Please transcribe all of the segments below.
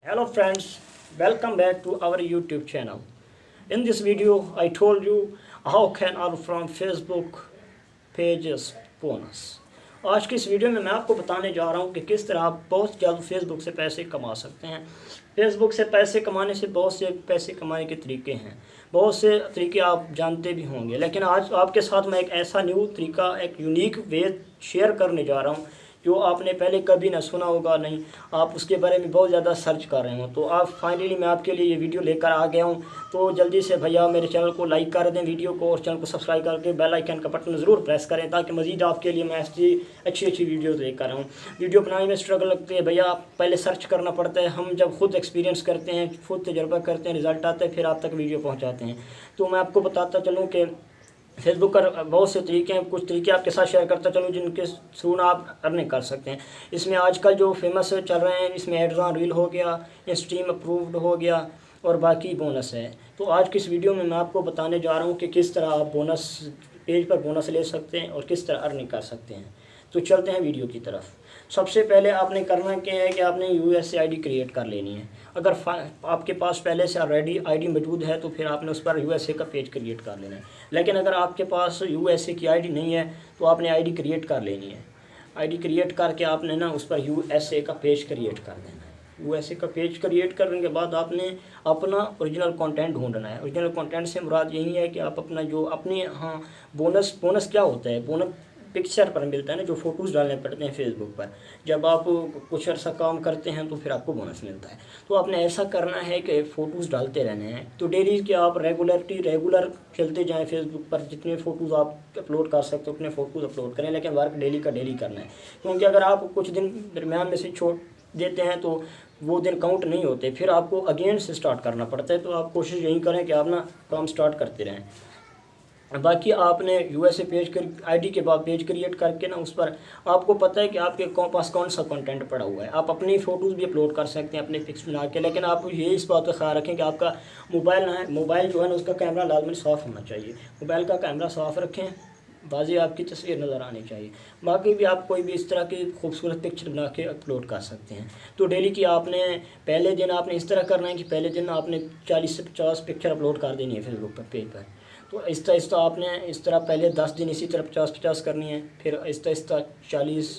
Hello friends, welcome back to our YouTube channel. In this video, I told you how can earn from Facebook pages bonus. आज की इस video में मैं आपको बताने जा रहा हूँ कि किस तरह आप बहुत जल्द फेसबुक से पैसे कमा सकते हैं। फेसबुक से पैसे कमाने से बहुत से पैसे कमाने के तरीके हैं, बहुत से तरीके आप जानते भी होंगे, लेकिन आज आपके साथ मैं एक ऐसा न्यू तरीका, एक यूनिक वे शेयर करने जा रहा हूँ जो आपने पहले कभी ना सुना होगा, नहीं आप उसके बारे में बहुत ज़्यादा सर्च कर रहे हो। तो आप फाइनली मैं आपके लिए ये वीडियो लेकर आ गया हूँ। तो जल्दी से भैया मेरे चैनल को लाइक कर दें वीडियो को, और चैनल को सब्सक्राइब करके बेल आइकन का बटन ज़रूर प्रेस करें ताकि मज़ीद आपके लिए मैं ऐसी अच्छी वीडियो लेकर आऊँ। वीडियो बनाने में स्ट्रगल लगती है भैया, पहले सर्च करना पड़ता है। हम जब खुद एक्सपीरियंस करते हैं, खुद तजर्बा करते हैं, रिज़ल्ट आते हैं, फिर आप तक वीडियो पहुँचाते हैं। तो मैं आपको बताता चलूँ कि फेसबुक पर बहुत से तरीके हैं, कुछ तरीके आपके साथ शेयर करता चलूँ जिनके थ्रू ना आप अर्निंग कर सकते हैं। इसमें आजकल जो फेमस चल रहे हैं, इसमें एड्स ऑन रील हो गया, स्ट्रीम अप्रूव्ड हो गया और बाकी बोनस है। तो आज की इस वीडियो में मैं आपको बताने जा रहा हूँ कि किस तरह आप बोनस पेज पर बोनस ले सकते हैं और किस तरह अर्निंग कर सकते हैं। तो चलते हैं वीडियो की तरफ। सबसे पहले आपने करना क्या है कि आपने यूएसए आईडी क्रिएट कर लेनी है। अगर आपके पास पहले से ऑलरेडी आईडी मौजूद है तो फिर आपने उस पर यूएसए का पेज क्रिएट कर लेना है। लेकिन अगर आपके पास यूएसए की आईडी नहीं है तो आपने आईडी क्रिएट कर लेनी है। आईडी क्रिएट करके आपने ना उस पर यूएसए का पेज क्रिएट कर देना है। यूएसए का पेज क्रिएट करने के बाद आपने अपना ओरिजिनल कंटेंट ढूंढना है। ओरिजिनल कंटेंट से मुराद यही है कि आप अपना जो अपनी बोनस क्या होता है, बोनस पिक्चर पर मिलता है ना, जो फ़ोटोज़ डालने पड़ते हैं फेसबुक पर। जब आप कुछ अर्सा काम करते हैं तो फिर आपको बोनस मिलता है। तो आपने ऐसा करना है कि फ़ोटोज़ डालते रहने हैं। तो डेली के आप रेगुलर चलते जाएं फेसबुक पर, जितने फ़ोटोज़ आप अपलोड कर सकते हो उतने फ़ोटोज़ अपलोड करें, लेकिन वर्क डेली का डेली करना है। क्योंकि अगर आप कुछ दिन दरमियान में से छोड़ देते हैं तो वो दिन काउंट नहीं होते, फिर आपको अगेन से स्टार्ट करना पड़ता है। तो आप कोशिश यही करें कि आप ना काम स्टार्ट करते रहें। बाकी आपने यूएसए पेज कर आईडी के बाद पेज क्रिएट करके ना उस पर आपको पता है कि आपके पास कौन सा कंटेंट पड़ा हुआ है। आप अपनी फ़ोटोज़ भी अपलोड कर सकते हैं अपने पिक्स बना के, लेकिन आप ये इस बात का ख्याल रखें कि आपका मोबाइल जो है ना उसका कैमरा लाजमी साफ़ होना चाहिए। मोबाइल का कैमरा साफ़ रखें, बाजी आपकी तस्वीर नज़र आनी चाहिए। बाकी भी आप कोई भी इस तरह की खूबसूरत पिक्चर बना के अपलोड कर सकते हैं। तो डेली की आपने पहले दिन आपने इस तरह करना है कि पहले दिन आपने 40 से 50 पिक्चर अपलोड कर देनी है फेसबुक पर पेज पर। तो आहिस्ता आपने इस तरह पहले 10 दिन इसी तरह 50-50 करनी है, फिर आहिस्ता 40,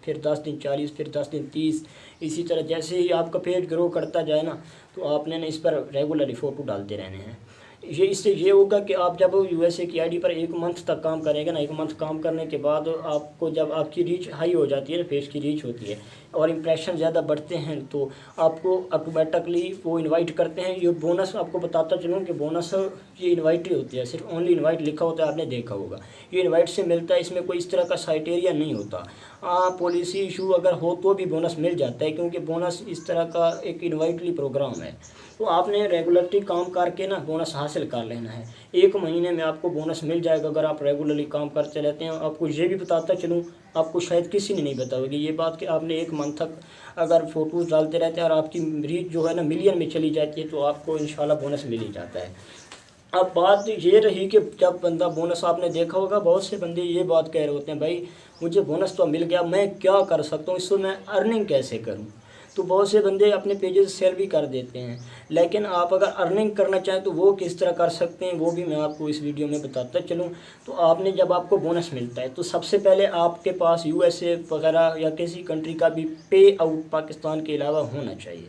फिर 10 दिन 40, फिर 10 दिन 30। इसी तरह जैसे ही आपका पेज ग्रो करता जाए ना तो आपने ना इस पर रेगुलरली फ़ोटो डालते रहने हैं। इससे ये होगा कि आप जब यूएसए की आईडी पर 1 मंथ तक काम करेंगे ना, 1 मंथ काम करने के बाद आपको जब आपकी रीच हाई हो जाती है ना, पेज की रीच होती है और इम्प्रेशन ज़्यादा बढ़ते हैं तो आपको ऑटोमेटिकली वो इनवाइट करते हैं। ये बोनस आपको बताता चलूँ कि बोनस ये इनवाइट ही होती है, सिर्फ ओनली इनवाइट लिखा होता है, आपने देखा होगा। ये इनवाइट से मिलता है, इसमें कोई इस तरह का क्राइटेरिया नहीं होता। पॉलिसी इशू अगर हो तो भी बोनस मिल जाता है, क्योंकि बोनस इस तरह का एक इनवाइटली प्रोग्राम है। तो आपने रेगुलरली काम करके ना बोनस हासिल कर लेना है। 1 महीने में आपको बोनस मिल जाएगा अगर आप रेगुलरली काम करते रहते हैं। आपको ये भी बताता चलूँ, आपको शायद किसी ने नहीं बताया होगी ये बात कि आपने 1 मंथ तक अगर फ़ोटोज़ डालते रहते हैं और आपकी रीच जो है ना मिलियन में चली जाती है तो आपको इंशाल्लाह बोनस मिल ही जाता है। अब बात ये रही कि जब बंदा बोनस, आपने देखा होगा बहुत से बंदे ये बात कह रहे होते हैं, भाई मुझे बोनस तो मिल गया, मैं क्या कर सकता हूँ, इससे मैं अर्निंग कैसे करूँ। तो बहुत से बंदे अपने पेजेस सेल भी कर देते हैं, लेकिन आप अगर अर्निंग करना चाहें तो वो किस तरह कर सकते हैं वो भी मैं आपको इस वीडियो में बताता चलूँ। तो आपने जब आपको बोनस मिलता है तो सबसे पहले आपके पास यूएसए वगैरह या किसी कंट्री का भी पे आउट पाकिस्तान के अलावा होना चाहिए।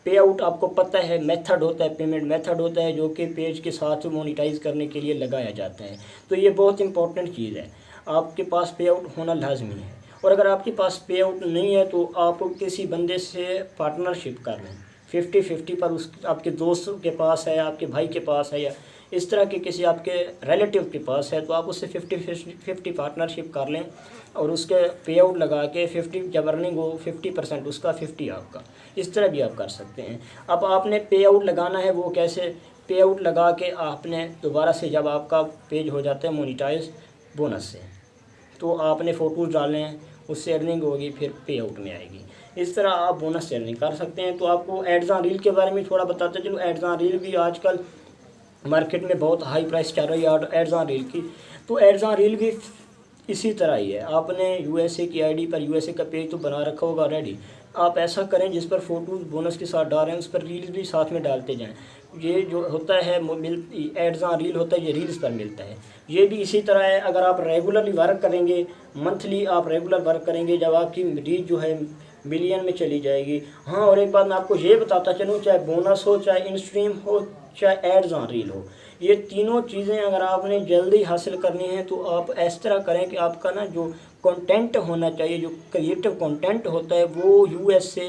पे आउट आपको पता है मेथड होता है, पेमेंट मेथड होता है जो कि पेज के साथ मोनेटाइज करने के लिए लगाया जाता है। तो ये बहुत इंपॉर्टेंट चीज़ है, आपके पास पे आउट होना लाजमी है। और अगर आपके पास पे आउट नहीं है तो आप किसी बंदे से पार्टनरशिप कर लें 50-50 पर। उस आपके दोस्त के पास है, आपके भाई के पास है, या इस तरह के किसी आपके रिलेटिव के पास है, तो आप उससे 50-50 पार्टनरशिप कर लें और उसके पे आउट लगा के 50 जब अर्निंग हो 50% उसका, 50 आपका। इस तरह भी आप कर सकते हैं। अब आपने पे आउट लगाना है, वो कैसे? पे आउट लगा के आपने दोबारा से जब आपका पेज हो जाता है मोनेटाइज बोनस से, तो आपने फ़ोटोज़ डालने हैं, उससे अर्निंग होगी, फिर पे आउट में आएगी। इस तरह आप बोनस से अर्निंग कर सकते हैं। तो आपको एड्स ऑन रील के बारे में थोड़ा बताते चलो। एड्स ऑन रील भी आजकल मार्केट में बहुत हाई प्राइस चल रही है एड्स ऑन रील की। तो एड्स ऑन रील भी इसी तरह ही है। आपने यूएसए की आईडी पर यूएसए का पेज तो बना रखा होगा ऑलरेडी, आप ऐसा करें जिस पर फ़ोटोज़ बोनस के साथ डाल रहे हैं उस पर रील्स भी साथ में डालते जाएं। ये जो होता है एड्स ऑन रील होता है, ये रील्स पर मिलता है। ये भी इसी तरह है, अगर आप रेगुलरली वर्क करेंगे, मंथली आप रेगुलर वर्क करेंगे, जब आपकी रीच जो है मिलियन में चली जाएगी। हाँ, और एक बात मैं आपको ये बताता चलूँ, चाहे बोनस हो, चाहे इन स्ट्रीम हो, चाहे एड्स ऑन रील हो, ये तीनों चीज़ें अगर आपने जल्दी हासिल करनी है तो आप इस तरह करें कि आपका ना जो कंटेंट होना चाहिए, जो क्रिएटिव कंटेंट होता है, वो यूएसए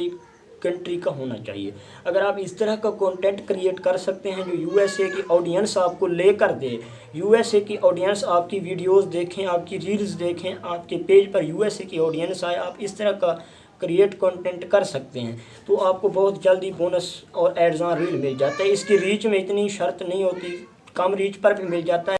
कंट्री का होना चाहिए। अगर आप इस तरह का कंटेंट क्रिएट कर सकते हैं जो यूएसए की ऑडियंस आपको लेकर दे, यूएसए की ऑडियंस आपकी वीडियोस देखें, आपकी रील्स देखें, आपके पेज पर यूएसए की ऑडियंस आए, आप इस तरह का क्रिएट कंटेंट कर सकते हैं तो आपको बहुत जल्दी बोनस और एड्स ऑन रील मिल जाता है। इसकी रीच में इतनी शर्त नहीं होती, कम रीच पर भी मिल जाता है।